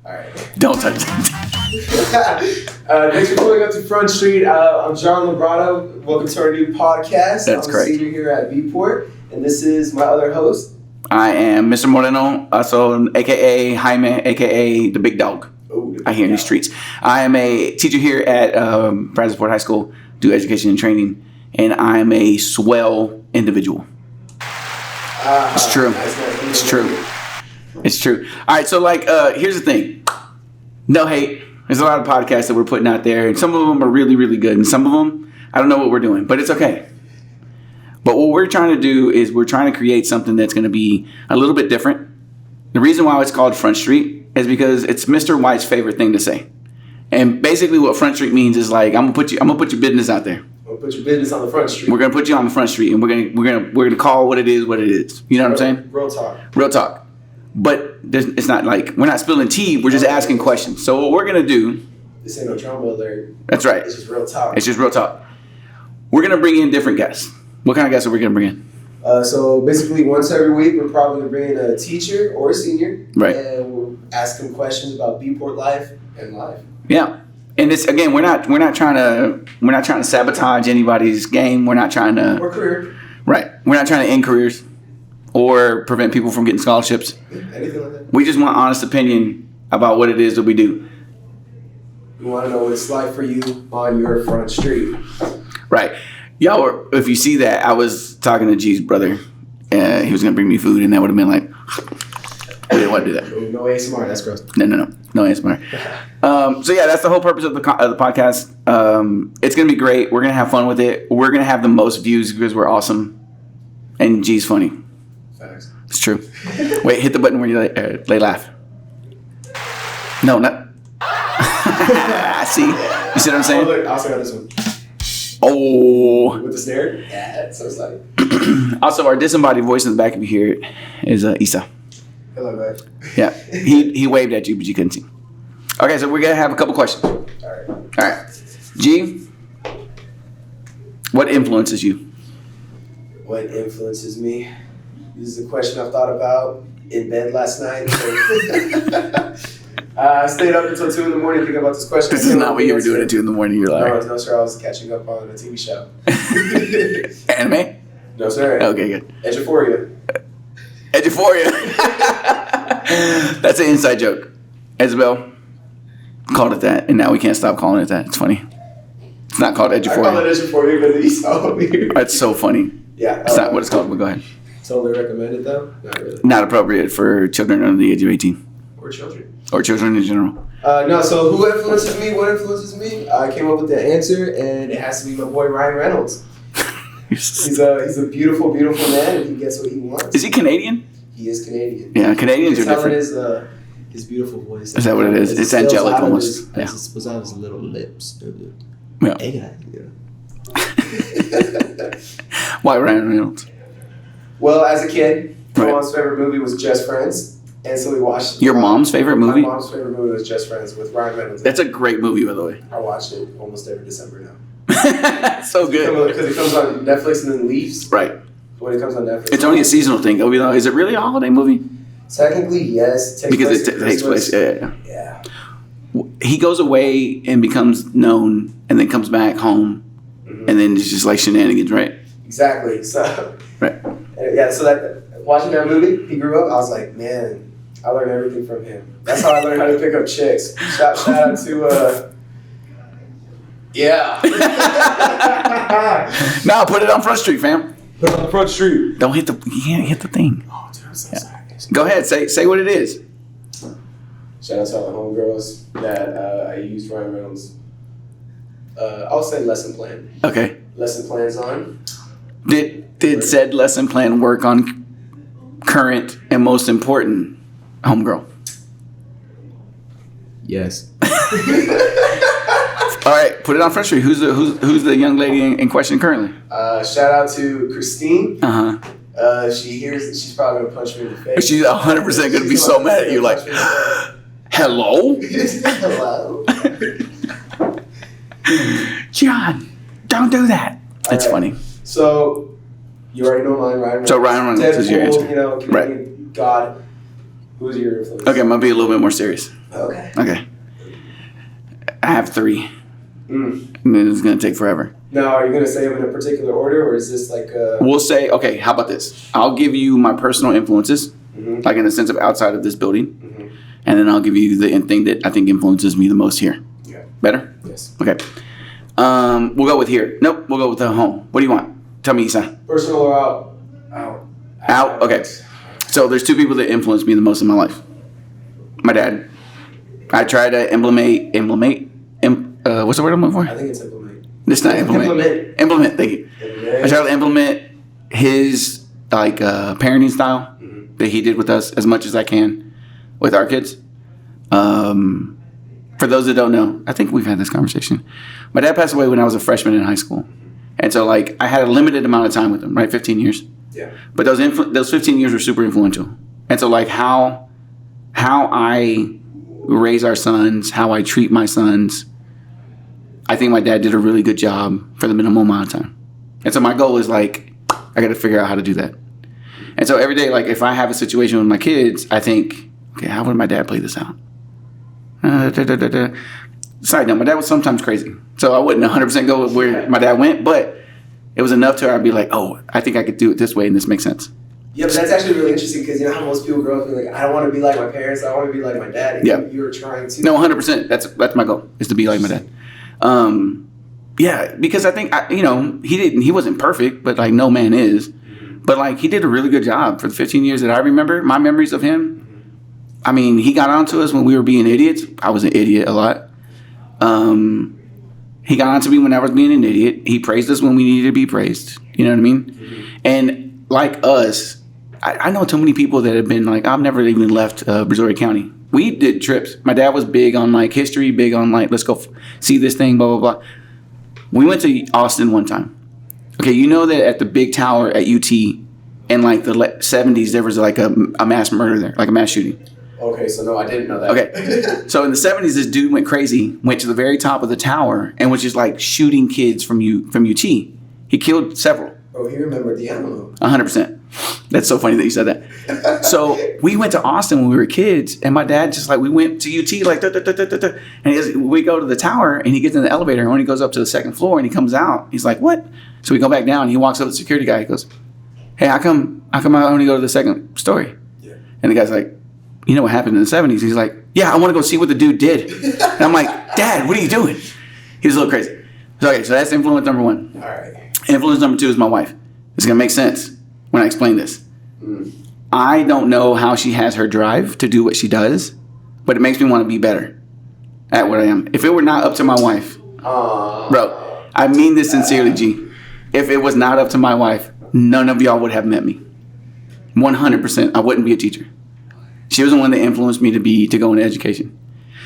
All right. Don't touch it. Thanks for pulling up to Front Street. I'm John Lobrato. Welcome to our new podcast. That's I'm correct. a senior here at Vport, and this is my other host. I am Mr. Moreno, also a.k.a. Jaime, a.k.a. the big dog. Oh, I hear in the streets. I am a teacher here at Brazosport High School, do education and training, and I am a swell individual. It's true. It's true. It's true. All right, so here's the thing. No hate. There's a lot of podcasts that we're putting out there, and some of them are really, really good, and some of them, I don't know what we're doing, but it's okay. But what we're trying to do is we're trying to create something that's going to be a little bit different. The reason why it's called Front Street is because it's Mr. White's favorite thing to say. And basically what Front Street means is like, I'm gonna put your business out there. We'll put your business on the Front Street. We're gonna put you on the Front Street, and we're gonna call what it is what it is. You know what I'm saying? Real talk. Real talk. But it's not like we're not spilling tea. We're just asking questions. So what we're gonna do? This ain't no drama alert. That's right. It's just real talk. It's just real talk. We're gonna bring in different guests. What kind of guests are we gonna bring in? So basically, once every week, we're probably gonna bring in a teacher or a senior, Right. And we'll ask them questions about Vport life and life. Yeah. And this again, we're not trying to sabotage anybody's game. We're not trying to Or career. Right. We're not trying to end careers or prevent people from getting scholarships. Anything like that. We just want honest opinion about what it is that we do. We want to know what it's like for you on your Front Street. Right. Y'all, if you see that, I was talking to G's brother. He was going to bring me food, and that would have been like, we didn't want to do that. No ASMR, that's gross. No ASMR. So yeah, that's the whole purpose of the podcast. It's going to be great. We're going to have fun with it. We're going to have the most views because we're awesome. And G's funny. Facts. It's true. Wait, hit the button where you lay laugh. No, not. See? You see what I'm Oh, saying? look, I also got this one. Oh. With the snare? Yeah, so it's like. Also, our disembodied voice in the back, if you hear it, is Issa. Hello, guys. Yeah. He waved at you, but you couldn't see. Okay, so we're going to have a couple questions. All right. G, what influences you? What influences me? This is a question I've thought about in bed last night. I stayed up until 2 in the morning thinking about this question. This is not what you were doing at 2 in the morning. You're like, No, sir. I was catching up on a TV show. Anime? No, sir. Okay, good. Eduphoria. Eduphoria. That's an inside joke. Isabel called it that, and now we can't stop calling it that. It's funny. It's not called I call Eduphoria. it Eduphoria because you saw me. That's so funny. Yeah. It's not what it's called, but go ahead. Totally recommend it, though? Not really. Not appropriate for children under the age of 18. Or children. Or children in general. No, so who influences me? What influences me? I came up with the answer, and it has to be my boy Ryan Reynolds. He's a beautiful, beautiful man, and he gets what he wants. Is he Canadian? He is Canadian. Yeah, Canadians are different. His beautiful voice. Is that what it is? It's angelic almost. Yeah. It was out of his little lips. Yeah. Yeah. Why Ryan Reynolds? Well, as a kid, my Right. mom's favorite movie was Just Friends, and so we watched. Your mom's favorite movie? My mom's favorite movie was Just Friends with Ryan Reynolds. That's a great movie, by the way. I watch it almost every December now. So good. Because it comes on Netflix and then leaves. Right. When it comes on Netflix. It's only a seasonal thing. Is it really a holiday movie? Technically, yes. Because it takes place. Yeah. Yeah. He goes away and becomes known, and then comes back home, and then it's just like shenanigans, right? Exactly. So. Right. Yeah. So watching that movie, he grew up. I was like, man, I learned everything from him. That's how I learned how to pick up chicks. Shout out to. Yeah. Now put it on Front Street, fam. Put it on Front Street. Don't hit the. You can't hit the thing. Oh, dude, I'm so sorry. Go ahead. Say what it is. Shout out to all the homegirls that I used Ryan Reynolds. I'll say lesson plan. Okay. Lesson plans on. Did said lesson plan work on current and most important homegirl? Yes. All right, put it on Front Street. Who's the young lady in question currently? Shout out to Christine. She's probably gonna punch me in the face. She's 100% gonna be so mad at you. Like, hello, hello. John, don't do that. It's funny. So you already know mine, Ryan Reynolds. So Ryan Reynolds is your answer. Canadian God. Who's your influence? Okay, I'm gonna be a little bit more serious. Okay. Okay. I have 3. Mm. And it's going to take forever. Now, are you going to say them in a particular order, or is this like a... We'll say, okay, how about this? I'll give you my personal influences, like in the sense of outside of this building, and then I'll give you the thing that I think influences me the most here. Yeah. Better? Yes. Okay. We'll go with here. Nope, we'll go with the home. What do you want? Tell me, Isa. Personal or out? Out. Out? Okay. So there's 2 people that influenced me the most in my life. My dad. I try to what's the word I'm looking for? I think it's implement. It's not implement. Implement, thank you. I try to implement his parenting style that he did with us as much as I can with our kids. For those that don't know, I think we've had this conversation. My dad passed away when I was a freshman in high school. And so I had a limited amount of time with him, right? 15 years. Yeah. But those 15 years were super influential. And so how I raise our sons, how I treat my sons, I think my dad did a really good job for the minimal amount of time. And so my goal is I got to figure out how to do that. And so every day, if I have a situation with my kids, I think, okay, how would my dad play this out? Side note, my dad was sometimes crazy. So I wouldn't 100% go with where my dad went, but it was enough to where I'd be like, oh, I think I could do it this way and this makes sense. Yeah, but that's actually really interesting because you know how most people grow up and I don't want to be like my parents, I want to be like my dad. And yeah. You're trying to. No, 100%. That's my goal, is to be like my dad. Yeah, because I think, he wasn't perfect, but no man is. But he did a really good job for the 15 years that I remember. My memories of him, I mean, he got onto us when we were being idiots. I was an idiot a lot. He got onto me when I was being an idiot. He praised us when we needed to be praised. You know what I mean? And like us, I know too many people that have been I've never even left Brazoria County. We did trips. My dad was big on history, big on let's go see this thing, blah, blah, blah. We went to Austin one time. Okay, you know that at the big tower at UT in the 70s, there was a mass murder there, a mass shooting. Okay, so no, I didn't know that. Okay, so in the 70s, this dude went crazy, went to the very top of the tower, and was just shooting kids from UT. He killed several. Oh, he remembered the envelope. 100%. That's so funny that you said that. So we went to Austin when we were kids, and my dad just we went to UT and we go to the tower, and he gets in the elevator, and when he goes up to the second floor, and he comes out, he's like, what? So we go back down, and he walks up to the security guy, he goes, hey, how come I only go to the second story? Yeah. And the guy's like, you know what happened in the 70s? He's like, yeah, I want to go see what the dude did. And I'm like, Dad, what are you doing? He's a little crazy. So that's influence number 1. All right. Influence number 2 is my wife. It's going to make sense when I explain this. I don't know how she has her drive to do what she does, but it makes me want to be better at what I am. If it were not up to my wife, bro, I mean this sincerely, G. If it was not up to my wife, none of y'all would have met me. 100%, I wouldn't be a teacher. She was the one that influenced me to go into education.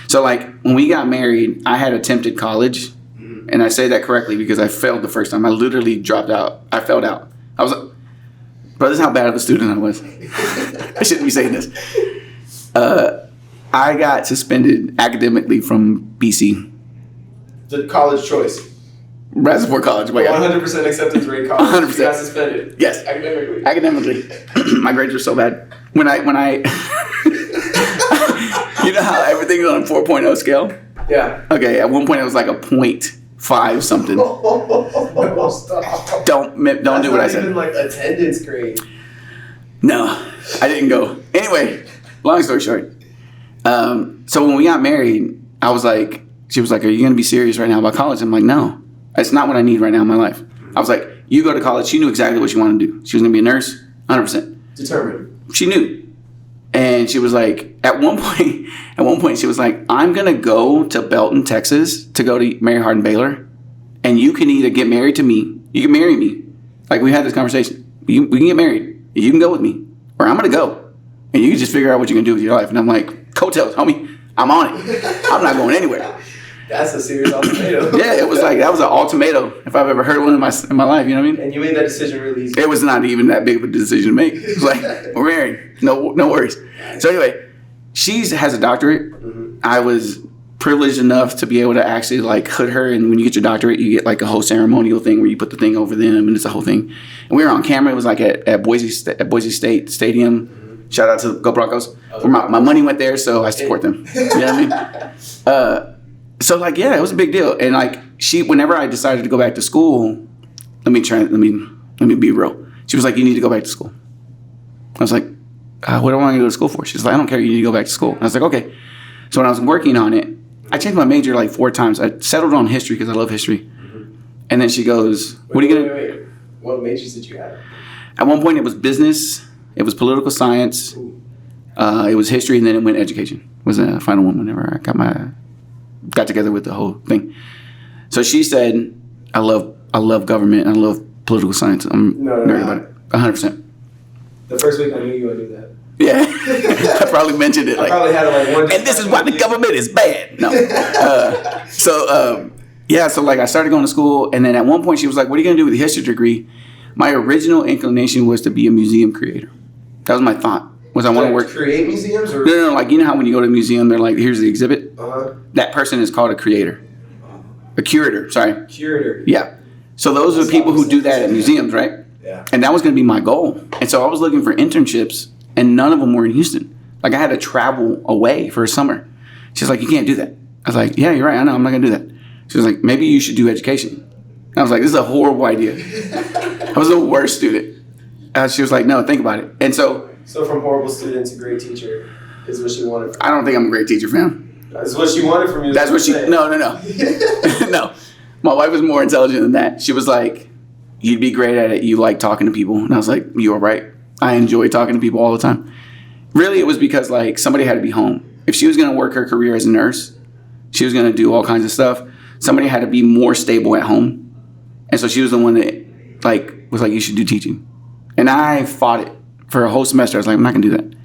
So when we got married, I had attempted college, and I say that correctly because I failed the first time. I literally dropped out. I failed out. I was like, bro, this is how bad of a student I was. I shouldn't be saying this. I got suspended academically from BC. The college choice. Reservoir College. 100% acceptance rate college. 100%. You got suspended. Yes. Academically. My grades were so bad. When I you know how everything's on a 4.0 scale? Yeah. Okay, at one point it was a 0.5 something. No, stop. Don't do what I said. Even attendance grade. No, I didn't go. Anyway, long story short. So when we got married, she was like, are you going to be serious right now about college? I'm like, no, that's not what I need right now in my life. I was like, you go to college. She knew exactly what she wanted to do. She was going to be a nurse, 100%. Determined. She knew. And she was like, at one point, she was like, I'm going to go to Belton, Texas to go to Mary Hardin Baylor. And you can either get married to me. You can marry me. We had this conversation. We can get married. You can go with me. Or I'm going to go. And you can just figure out what you're going to do with your life. And I'm like, coattails, homie. I'm on it. I'm not going anywhere. That's a serious ultimatum. Yeah, it was that was an ultimatum if I've ever heard one in my life, you know what I mean? And you made that decision really easy. It was not even that big of a decision to make. It was we're married. No worries. So anyway, she has a doctorate. Mm-hmm. I was privileged enough to be able to actually hood her, and when you get your doctorate, you get a whole ceremonial thing where you put the thing over them, and it's a whole thing. And we were on camera. It was at Boise State Stadium. Shout out to Go Broncos. My money went there, so I support them. You know what I mean? So like, yeah, it was a big deal. And like whenever I decided to go back to school, let me be real. She was like, you need to go back to school. I was like, what do I want to go to school for? She's like, I don't care. You need to go back to school. I was like, okay. So when I was working on it, I changed my major like 4 times. I settled on history because I love history. Mm-hmm. And then she goes, what are you going to... Wait. What majors did you have? At one point, it was business. It was political science. It was history, and then it went education. It was the final one whenever I got together with the whole thing. So she said, I love government. I love political science. I'm nerd about it. 100%. The first week I knew you, I knew that. Yeah. I probably mentioned it. I probably had it like one day. And this is why the government is bad. No. So like I started going to school, and then at one point she was like, what are you going to do with a history degree? My original inclination was to be a museum creator. That was my thought. I want to work... Create museums? Or? No, like, you know how when you go to a museum, they're like, here's the exhibit? Uh-huh. That person is called a creator. A curator, sorry. Curator. Yeah. So those are the people who do that at museums, right? Yeah. And that was going to be my goal. And so I was looking for internships, and none of them were in Houston. Like, I had to travel away for a summer. She's like, you can't do that. I was like, yeah, you're right. I know. I'm not going to do that. She was like, maybe you should do education. I was like, this is a horrible idea. I was the worst student. She was like, no, think about it. And so from horrible student to great teacher is what she wanted. I don't think I'm a great teacher, fam. That's what she wanted from you. That's what she... No. No. My wife was more intelligent than that. She was like, you'd be great at it. You like talking to people. And I was like, you are right. I enjoy talking to people all the time. Really, it was because like somebody had to be home. If she was going to work her career as a nurse, she was going to do all kinds of stuff. Somebody had to be more stable at home. And so she was the one that like was like, you should do teaching. And I fought it for a whole semester. I was like, I'm not going to do that.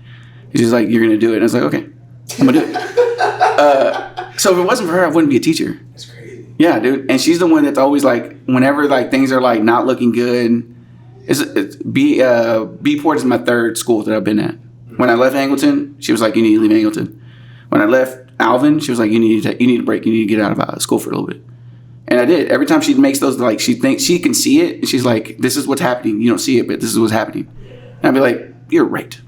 She's like, you're going to do it. And I was like, okay, I'm going to do it. So if it wasn't for her, I wouldn't be a teacher. That's crazy. Yeah, dude. And she's the one that's always like, whenever like things are like not looking good, B-Port is my 3rd school that I've been at. When I left Angleton, she was like, you need to leave Angleton. When I left Alvin, she was like, you need to break. You need to get out of school for a little bit. And I did. Every time she makes those, like, she thinks she can see it. And she's like, this is what's happening. You don't see it, but this is what's happening. And I'd be like, you're right.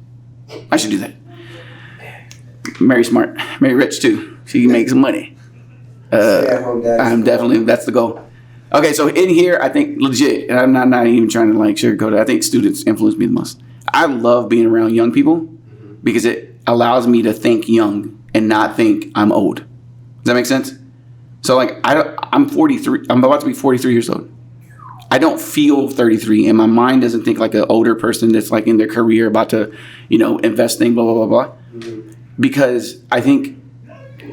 I should do that. Mary smart. Mary rich, too. She makes money. I'm definitely, that's the goal. Okay, so in here, I think legit, and I'm not even trying to, like, sugarcoat it. I think students influence me the most. I love being around young people because it allows me to think young and not think I'm old. Does that make sense? So like I'm 43. I'm about to be 43 years old. I don't feel 33, and my mind doesn't think like an older person that's like in their career about to, investing, blah blah blah blah. Mm-hmm. Because I think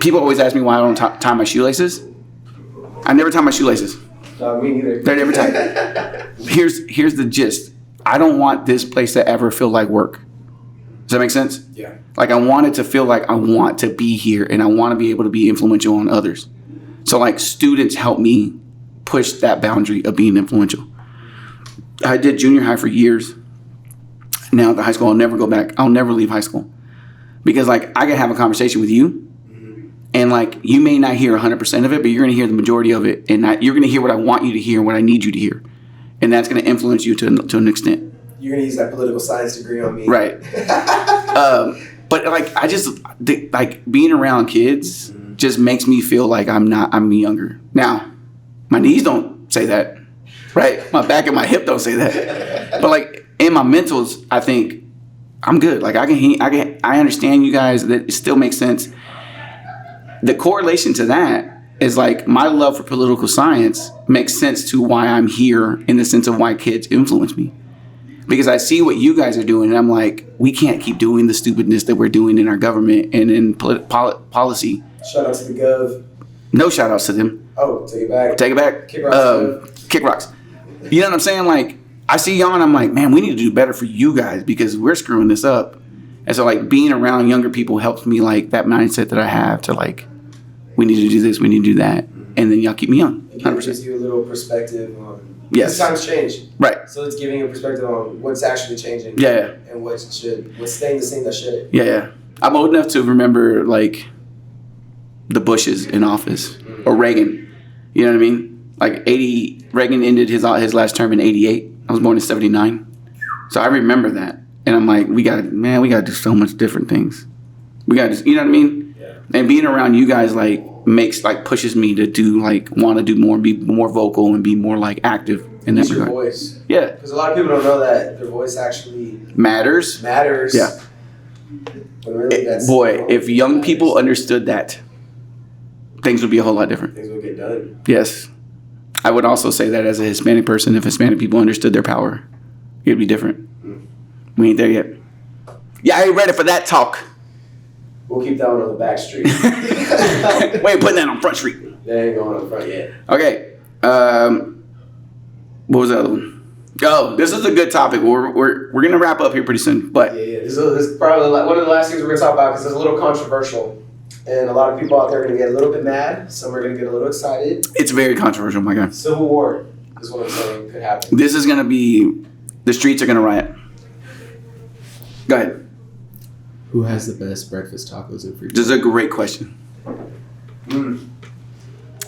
people always ask me why I don't tie my shoelaces. I never tie my shoelaces. Me neither. They're never tied. Here's the gist. I don't want this place to ever feel like work. Does that make sense? Yeah. Like I want it to feel like I want to be here, and I want to be able to be influential on others. So like students help me push that boundary of being influential. I did junior high for years. Now at the high school, I'll never go back. I'll never leave high school. Because like I can have a conversation with you, and like you may not hear 100% of it, but you're going to hear the majority of it, and you're going to hear what I want you to hear and what I need you to hear. And that's going to influence you to an extent. You're going to use that political science degree on me. Right. But like I just like being around kids just makes me feel like I'm younger. Now, my knees don't say that, right? My back and my hip don't say that. But like in my mentals, I think I'm good. Like I understand you guys. That it still makes sense. The correlation to that is like my love for political science makes sense to why I'm here in the sense of why kids influence me. Because I see what you guys are doing, and I'm like, we can't keep doing the stupidness that we're doing in our government and in policy. Shout out to the Gov. No shout outs to them. Oh, take it back. Take it back. Kick rocks. Kick rocks. You know what I'm saying? Like, I see y'all, and I'm like, man, we need to do better for you guys because we're screwing this up. And so, like, being around younger people helps me, like, that mindset that I have to, like, we need to do this, we need to do that. And then y'all keep me young. 100%. It gives you a little perspective on... Yes. Times change. Right. So it's giving you a perspective on what's actually changing. Yeah. And what's staying the same that should. Yeah. I'm old enough to remember, like, the Bushes in office. Or Reagan. You know what I mean? Like, Reagan ended his last term in 88. I was born in 79. So I remember that. And I'm like, we gotta do so much different things. We gotta, you know what I mean? Yeah. And being around you guys pushes me to do want to do more, be more vocal, and be more active in that Use your regard. voice. Yeah. Because a lot of people don't know that their voice actually Matters. matters. Yeah. When really If young people understood that, things would be a whole lot different. things will get done. Yes. I would also say that as a Hispanic person, if Hispanic people understood their power, it'd be different. We ain't there yet. Yeah, I ain't ready for that talk. We'll keep that one on the back street. We ain't putting that on Front Street. That ain't going on the front yet. Okay. What was the other one? Oh, this is a good topic. We're gonna wrap up here pretty soon. But Yeah. This is probably one of the last things we're gonna talk about because it's a little controversial, and a lot of people out there are gonna get a little bit mad. Some are gonna get a little excited. it's very controversial, my God. Civil war is what I'm saying could happen. This is gonna be, the streets are gonna riot. Go ahead. Who has the best breakfast tacos in Freetown? This is a great question.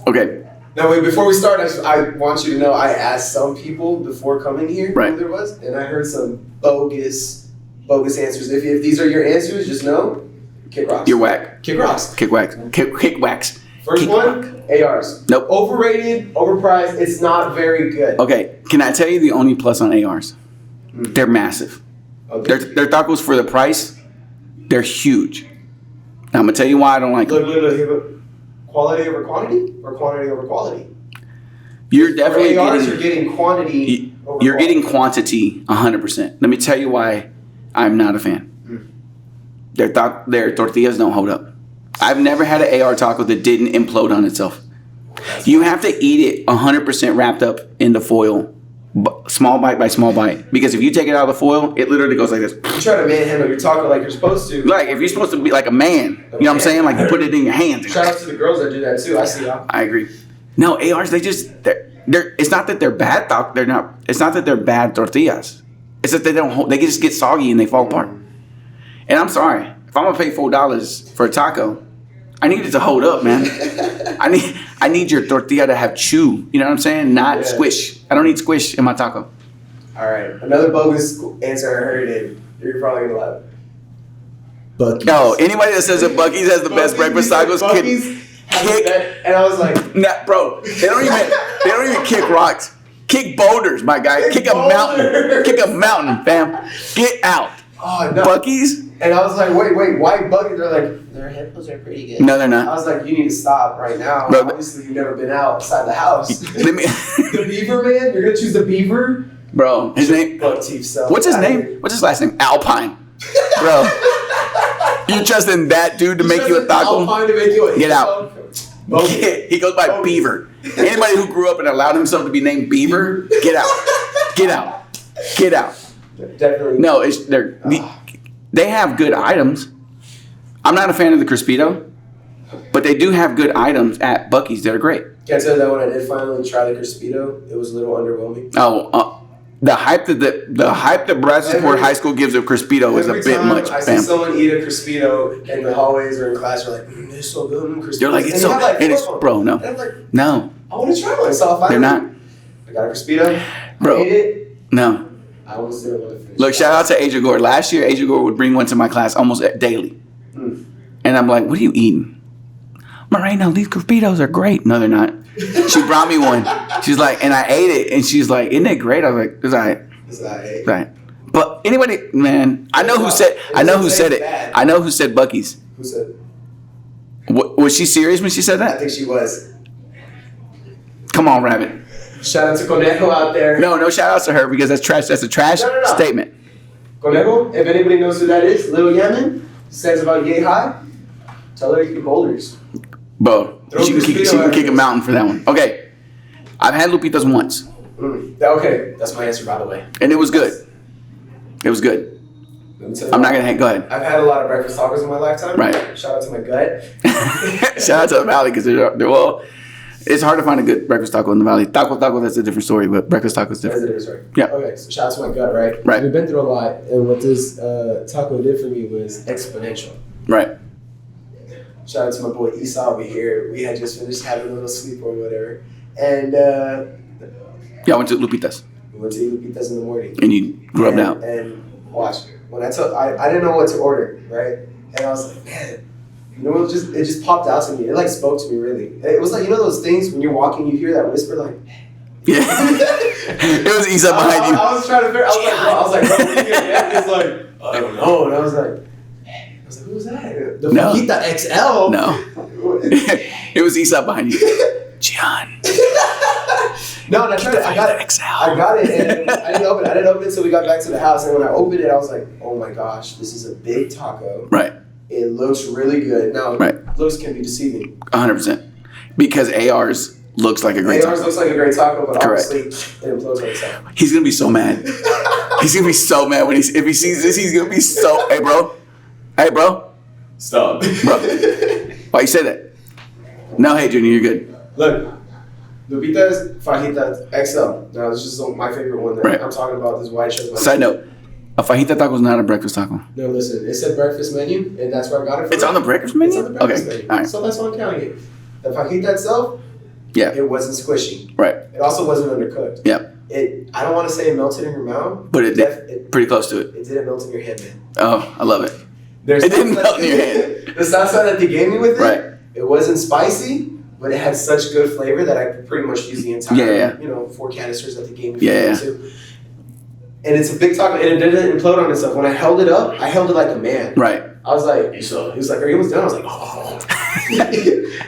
Okay. Now, wait, before we start, I want you to know I asked some people before coming here Right. who there was, and I heard some bogus answers. If these are your answers, just know, kick rocks. You're whack. Kick rocks. Kick wax. Kick wax. First Kick one, ARs. Nope. Overrated, overpriced, it's not very good. Okay. Can I tell you the only plus on ARs? They're massive. Okay. Their tacos for the price, they're huge. Now, I'm gonna tell you why I don't like them. Look. Quality over quantity or quantity over quality? You're definitely For ARs, getting. you're getting quantity over You're quality. getting quantity 100%. Let me tell you why I'm not a fan. Their tortillas don't hold up. I've never had an AR taco that didn't implode on itself. You have to eat it 100% wrapped up in the foil, small bite by small bite. Because if you take it out of the foil, it literally goes like this. You try to manhandle your taco like you're supposed to. Like if you're supposed to be like a man, you know what I'm saying? Like you put it in your hands. Shout out to the girls that do that too. I see y'all. I agree. No, ARs, they're it's not that they're bad it's not that they're bad tortillas. It's that they just get soggy and they fall apart. And I'm sorry, if I'm gonna pay $4 for a taco, I need it to hold up, man. I need your tortilla to have chew. You know what I'm saying? Not squish. I don't need squish in my taco. All right, another bogus answer I heard, and you're probably gonna laugh. Buc-ee's. No, anybody that says that Buc-ee's has the best breakfast tacos can kick. And I was like, Nah, bro, they don't even kick rocks. Kick boulders, my guy. Kick a mountain. Kick a mountain, fam. Get out. oh no. Buc-ee's? And I was like, wait, why Buc-ee's? They're like, their headphones are pretty good. No, they're I not. was like, you need to stop right now. Bro, Obviously, you've never been outside the house. Let me, The Beaver, man? You're gonna choose the Beaver? bro. His name. Buck teeth self. What's his name? What's his last name? Alpine. Bro, you trusting that dude to make you a taco? Alpine to make you a Get out. Okay. He goes by Bogus. Beaver. Anybody who grew up and allowed himself to be named Beaver, get out. Get out. Get out. Definitely. No, they have good items. I'm not a fan of the Crispito, but they do have good items at Buc-ee's that are great. Can I tell you that when I did finally try the Crispito, it was a little underwhelming. Oh, the hype that Bradford High School gives of Crispito is a Every bit time much, I see fam. someone eat a Crispito in the hallways or in class, they're like, it's so good, Crispito. They're like, it's so, and it's, bro, no, And I'm like, no, I want to try one. So I they're not, I got a Crispito. Bro. I ate it. no. I almost didn't want to finish. Look, shout out to Asia Gore. Last year, Asia Gore would bring one to my class almost daily. And I'm like, what are you eating? Moreno, these Crispitos are great. No, they're not. She brought me one. She's like, and I ate it. And she's like, isn't it great? I was like, it's all right. It's all right. It's all right. But anybody, man, I know who said it. I know who said Buc-ee's. Who said it? Was she serious when she said I that? think she was. Come on, Rabbit. Shout out to Conejo out there. No shout outs to her because that's trash. That's a trash No. statement. Conejo, if anybody knows who that is, Little Yemen, says about yay high, tell her you can boulders. Bro, Throw she Crispito can at kick a her. mountain for that one. Okay. I've had Lupitas once, Okay, that's my answer, by the way. and it was good. It was good. Let me tell you I'm not what. going to go ahead. I've had a lot of breakfast tacos in my lifetime. Right. Shout out to my gut. Shout out to the Valley because well, it's hard to find a good breakfast taco in the Valley. Taco, that's a different story, but breakfast taco is different. That's it, sorry. Yeah. Okay, so shout out to my gut, right? Right. We've been through a lot, and what this taco did for me was exponential. Right. Shout out to my boy Esau over here. We had just finished having a little sleep or whatever. And Yeah, I went to Lupitas, we went to eat Lupitas in the morning. and you grubbed out. And watch, when I didn't know what to order, right? And I was like, man, you know, it just popped out to me. It like spoke to me really. It was like, you know those things when you're walking, you hear that whisper like, yeah. It was Isa behind you. I was trying to figure. I was like, bro, it's like, I don't know. And I was like, who was that? The Fajita XL. No. It was Isa behind you. Gian. No, and I got it. XL. I got it, and I didn't open it. I didn't open it until we got back to the house. And when I opened it, I was like, oh my gosh, this is a big taco. Right. It looks really good. Now, right. Looks can be deceiving. 100%. Because AR's looks like a great taco. AR's looks like a great taco, but correct. Obviously, it implodes like a taco. He's going to be so mad. He's going to be so mad if he sees this. He's going to be so, hey, bro. Stop. Bro. Why you say that? No, hey, Junior, you're good. Look. Lupita's Fajita XL. Now, this is my favorite one that right. I'm talking about. This white shirt. Side note, a fajita taco is not a breakfast taco. No, listen. It said breakfast menu, and that's where I got it from. It's on the breakfast menu? It's on the breakfast menu. All right. So that's why I'm counting it. The fajita itself, it wasn't squishy. Right. It also wasn't undercooked. Yeah. I don't want to say it melted in your mouth. But it pretty close to it. It didn't melt in your hand, man. Oh, I love it. It didn't melt in your hand. The salsa that they gave me with it, right. It wasn't spicy. But it had such good flavor that I could pretty much use the entire, 4 canisters that they gave me. Too. And it's a big taco, and it didn't implode on itself. When I held it up, I held it like a man. Right. I was like, he was like, are you almost done? I was like, oh.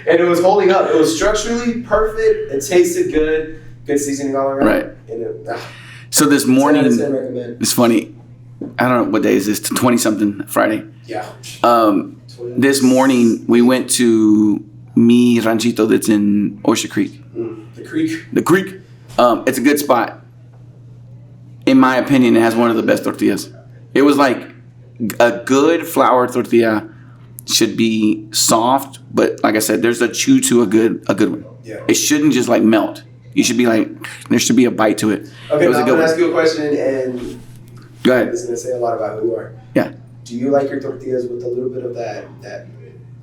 And it was holding up. It was structurally perfect. It tasted good. Good seasoning all around. Right. And so this morning, it's funny. I don't know what day is this. 20-something Friday. Yeah. This morning we went to Mi Ranchito that's in Oyster Creek. The creek. The creek. It's a good spot. In my opinion, it has one of the best tortillas. It was like a good flour tortilla should be soft, but like I said, there's a chew to a good one. Yeah. It shouldn't just like melt. You should be like, there should be a bite to it. Okay, it was now a good I'm going to one. ask you a question, and go ahead. This is going to say a lot about who you are. Yeah. Do you like your tortillas with a little bit of that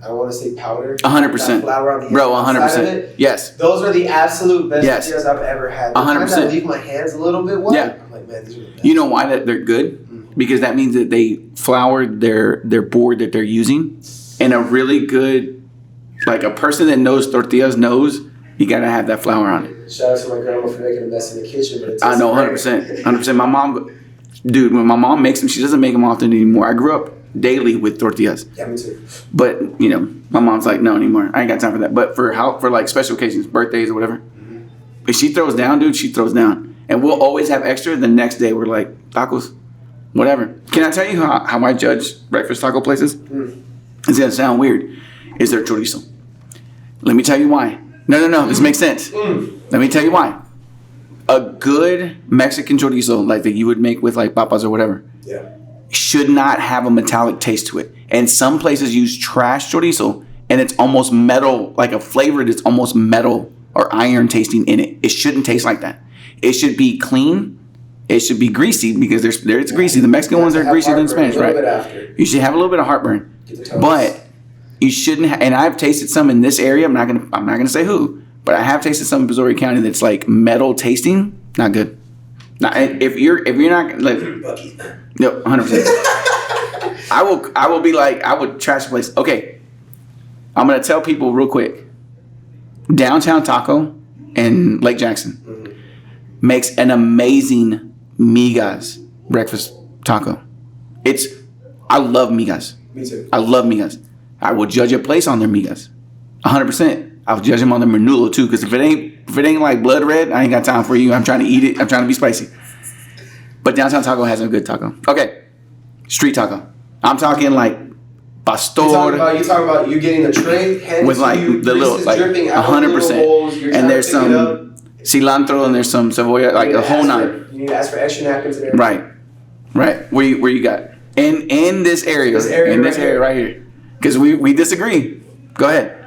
I don't want to say powder. 100%. Flour on the bro, 100%. Yes. Those are the absolute best tortillas I've ever had. 100%. I leave my hands a little bit wet. Yeah. I'm like, man, these are the best. You know why that they're good? Because that means that they floured their board that they're using. And a really good, like a person that knows tortillas knows you got to have that flour on it. Shout out to my grandma for making a mess in the kitchen. But I know, 100%. 100%. My mom, dude, when my mom makes them, she doesn't make them often anymore. I grew up daily with tortillas. Yeah, me too. But, my mom's like, no anymore. I ain't got time for that. But for like special occasions, birthdays or whatever, if she throws down, dude, she throws down. And we'll always have extra. The next day, we're like, tacos, whatever. Can I tell you how I judge breakfast taco places? It's going to sound weird. Is there chorizo? Let me tell you why. No. This makes sense. Let me tell you why. A good Mexican chorizo, like that you would make with like papas or whatever, should not have a metallic taste to it. And some places use trash chorizo, and it's almost metal, like a flavor that's almost metal or iron tasting in it. It shouldn't taste like that. It should be clean. It should be greasy because it's greasy. The Mexican ones are greasier than Spanish, right? You should have a little bit of heartburn. But you shouldn't and I've tasted some in this area. I'm not gonna say who, but I have tasted some in Missouri County that's like metal tasting. Not good. Now, if you're not like, no, 100%. I will be like, I would trash the place. Okay, I'm gonna tell people real quick. Downtown Taco in Lake Jackson makes an amazing migas breakfast taco. I love migas. Me too. I love migas. I will judge a place on their migas. 100%. I'll judge them on their menudo too, because if it ain't like blood red, I ain't got time for you. I'm trying to eat it. I'm trying to be spicy. But Downtown Taco has a good taco. Okay. Street taco. I'm talking like pastor. You talking about you getting the tray handed with like you, the little like 100%. And there's some cilantro and there's some cebolla, like a whole nine. You need to ask for extra napkins and everything. Right. Where you got? In this area right here. Because we disagree. Go ahead.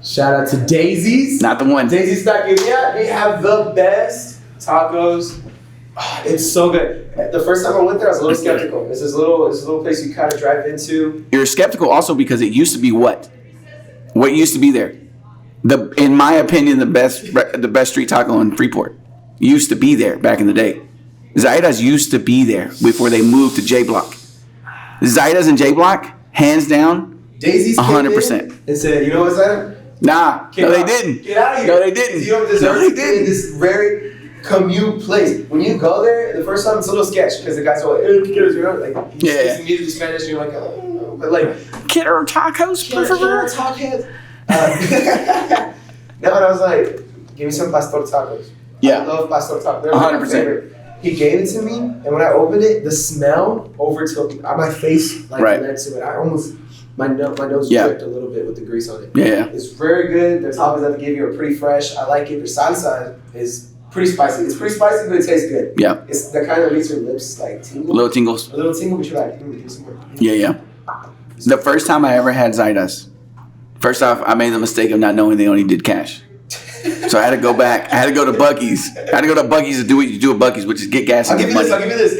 Shout out to Daisy's. Not the one. Daisy's Taqueria. They have the best tacos. Oh, it's so good. The first time I went there, I was a little skeptical. It's this little place you kind of drive into. You're skeptical also because it used to be what? What used to be there? In my opinion, the best street taco in Freeport used to be there back in the day. Zaida's used to be there before they moved to J Block. Zaida's and J Block, hands down. Daisy's 100%. And said, you know what, Zaida? Nah, they didn't. Get out of here. No, they didn't. You don't deserve No, they to be in didn't. this very commute place. When you go there, the first time it's a little sketch because the guys are like, you know, like he speaks immediately Spanish, and you're like, oh, but like, Quiero tacos, por favor. tacos. No, and I was like, give me some pastor tacos. Yeah. I love pastor tacos. They're 100%. my favorite. He gave it to me, and when I opened it, the smell overtook me. My face like led to it. I almost my nose dripped a little bit with the grease on it. Yeah. It's very good. Their tacos that they give you are pretty fresh. I like it. Their salsa is pretty spicy. It's pretty spicy, but it tastes good. Yeah. It's the kind that makes your lips like tingle. Little tingles. A little tingle, but you're like, give me some more. Yeah. The first time I ever had Zaidas, first off, I made the mistake of not knowing they only did cash. So I had to go back. I had to go to Buc-ee's. I had to go to Buc-ee's to do what you do at Buc-ee's, which is get gas and get money. I'll give you this.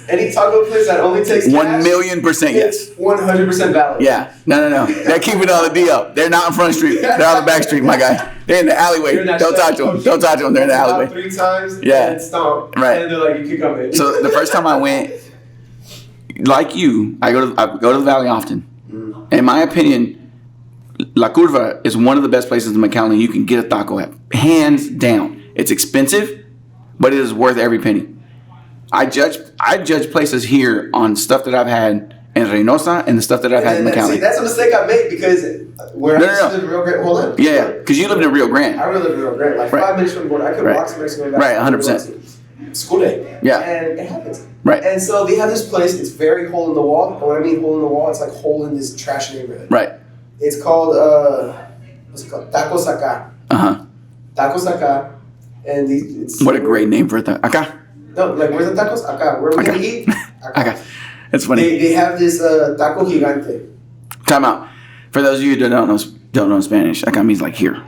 Any taco place that only takes cash, 1,000,000% yes. 100% valid. Yeah. No. They're keeping on the D up. They're not on Front Street. They're on the back street, my guy. They're in the alleyway. Don't talk to them. Don't talk to them. They're in the alleyway. 3 times. Yeah. And stomp. Right. And they're like, you can come in. So the first time I went, like you, I go to the Valley often. In my opinion, La Curva is one of the best places in McAllen you can get a taco at. Hands down. It's expensive, but it is worth every penny. I judge places here on stuff that I've had in Reynosa and the stuff that I've had in McAllen. See, that's a mistake I made because where I live in Rio Grande. Hold on. Yeah, because you live in Rio Grande. I live in Rio Grande. Like 5 minutes from the border. I could walk to Mexico and back. Right, 100%. School day. Yeah. And it happens. Right. And so they have this place. It's very hole in the wall. And when I mean hole in the wall, it's like hole in this trash neighborhood. Right. It's called what's it called? Tacos Acá. Tacos Acá. And it's what a great name for it. Acá. No, like where's the tacos? Acá. Where are we gonna eat? Acá. That's funny. They have this taco gigante. Time out. For those of you who don't know Spanish, acá means like here.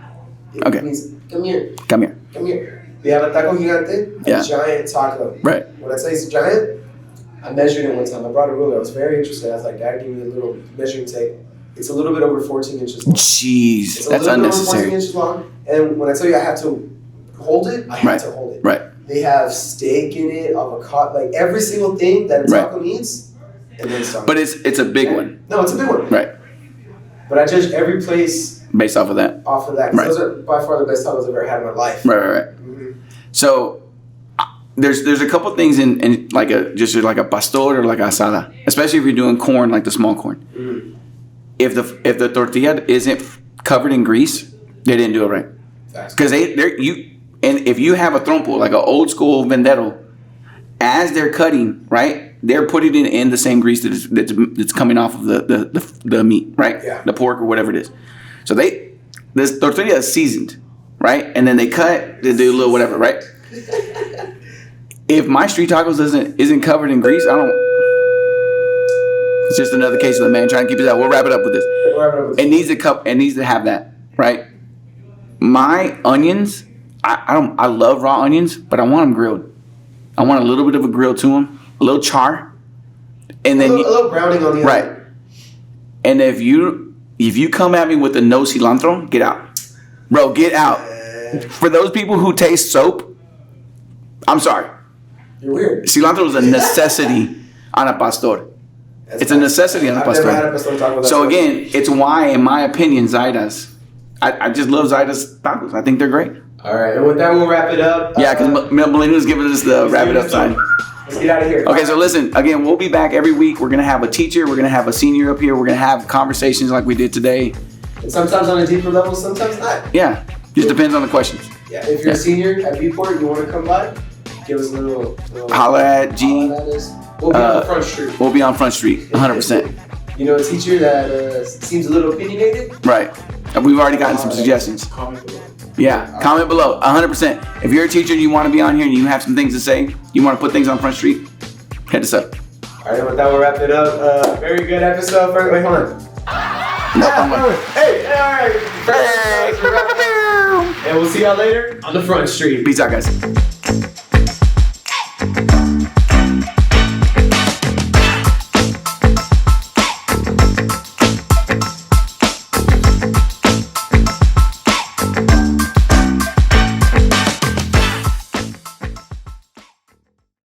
Okay. It means come here. Come here. Come here. They have a taco gigante, a giant taco. Right. When I say it's giant, I measured it one time. I brought a ruler. I was very interested. I was like, Dad, give me a little measuring tape. It's a little bit over 14 inches long. Jeez, it's that's unnecessary. It's a little bit over 14 inches long. And when I tell you I have to hold it, I have to hold it. Right. They have steak in it, avocado, like every single thing that a taco needs. And then some. But it's a big one. No, it's a big one. Right. But I judge every place based off of that. Off of that. Because those are by far the best tacos I've ever had in my life. Right. Mm-hmm. So there's a couple things in like a pastor or like asada, especially if you're doing corn, like the small corn. Mm-hmm. If the tortilla isn't covered in grease, they didn't do it right. Because and if you have a trompo, like an old school vendero, as they're cutting, right, they're putting it in the same grease that's coming off of the meat, right? Yeah. The pork or whatever it is. So this tortilla is seasoned, right? And then they cut, they do a little whatever, right? If my street tacos isn't covered in grease, it's just another case of the man trying to keep it out. We'll wrap it up with this. It needs to have that, right? My onions, I love raw onions, but I want them grilled. I want a little bit of a grill to them, a little char, and then a little browning on the right. onion. And if you come at me with the no cilantro, get out, bro, get out. For those people who taste soap, I'm sorry. You're weird. Cilantro is a necessity on a pastor. It's a necessity on a pastor. Never had a pastor taco. So again, it's why, in my opinion, Zaidas. I just love Zaidas tacos. I think they're great. All right, and with that, we'll wrap it up. Yeah, because Melina's giving us the wrap it up sign. Let's get out of here. Okay, so listen, again, we'll be back every week. We're going to have a teacher. We're going to have a senior up here. We're going to have conversations like we did today. And sometimes on a deeper level, sometimes not. Yeah, just depends on the questions. Yeah, if you're a senior at Viewport, you want to come by, give us a little holla at G. Holla at us. We'll be on Front Street. We'll be on Front Street, 100%. You know, a teacher that seems a little opinionated? Right. And we've already gotten some suggestions. Comment below. Yeah, comment below, 100%. If you're a teacher and you want to be on here and you have some things to say, you want to put things on Front Street, hit us up. All right, with that, we'll wrap it up. Very good episode. Wait, hold on. Hey, all right. And we'll see y'all later on the Front Street. Peace out, guys.